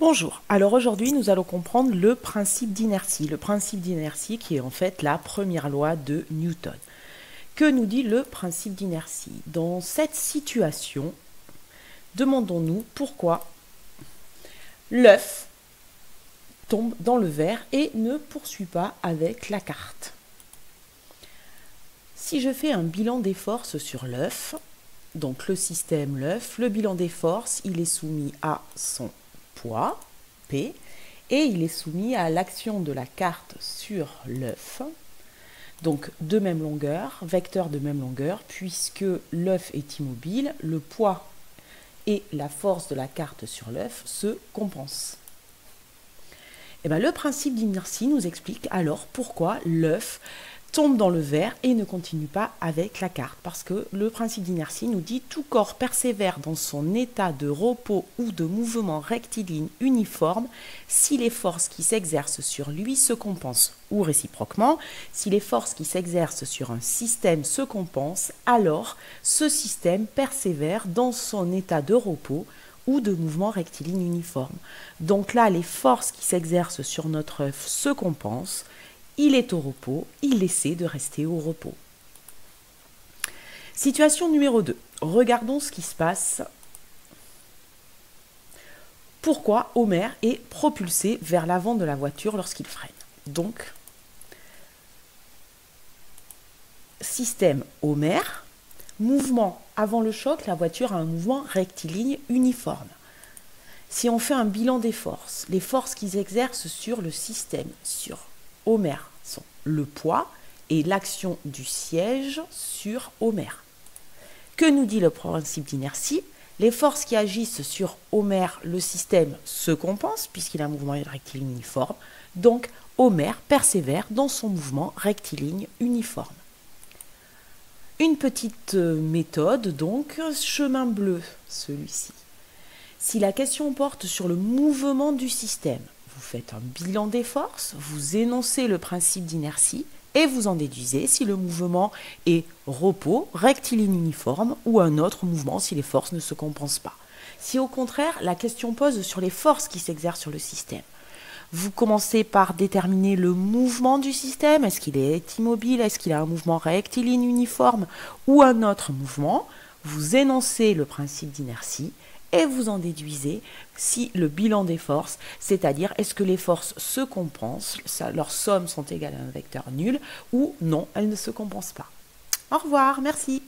Bonjour, alors aujourd'hui nous allons comprendre le principe d'inertie. Le principe d'inertie qui est en fait la première loi de Newton. Que nous dit le principe d'inertie? Dans cette situation, demandons-nous pourquoi l'œuf tombe dans le verre et ne poursuit pas avec la carte. Si je fais un bilan des forces sur l'œuf, donc le système l'œuf, le bilan des forces, il est soumis à son poids, P, et il est soumis à l'action de la carte sur l'œuf, donc de même longueur, vecteur de même longueur, puisque l'œuf est immobile, le poids et la force de la carte sur l'œuf se compensent. Et bien, le principe d'inertie nous explique alors pourquoi l'œuf tombe dans le verre et ne continue pas avec la carte. Parce que le principe d'inertie nous dit tout corps persévère dans son état de repos ou de mouvement rectiligne uniforme si les forces qui s'exercent sur lui se compensent. Ou réciproquement, si les forces qui s'exercent sur un système se compensent, alors ce système persévère dans son état de repos ou de mouvement rectiligne uniforme. Donc là, les forces qui s'exercent sur notre œuf se compensent. Il est au repos, il essaie de rester au repos. Situation numéro 2. Regardons ce qui se passe. Pourquoi Homer est propulsé vers l'avant de la voiture lorsqu'il freine? Donc, système Homer, mouvement avant le choc, la voiture a un mouvement rectiligne uniforme. Si on fait un bilan des forces, les forces qui s'exercent sur le système, sur Homer, sont le poids et l'action du siège sur Homer. Que nous dit le principe d'inertie? Les forces qui agissent sur Homer, le système, se compensent puisqu'il a un mouvement rectiligne uniforme. Donc, Homer persévère dans son mouvement rectiligne uniforme. Une petite méthode, donc, chemin bleu, celui-ci. Si la question porte sur le mouvement du système, vous faites un bilan des forces, vous énoncez le principe d'inertie et vous en déduisez si le mouvement est repos, rectiligne uniforme ou un autre mouvement si les forces ne se compensent pas. Si au contraire, la question pose sur les forces qui s'exercent sur le système, vous commencez par déterminer le mouvement du système, est-ce qu'il est immobile, est-ce qu'il a un mouvement rectiligne uniforme ou un autre mouvement, vous énoncez le principe d'inertie et vous en déduisez si le bilan des forces, c'est-à-dire est-ce que les forces se compensent, leurs sommes sont égales à un vecteur nul, ou non, elles ne se compensent pas. Au revoir, merci.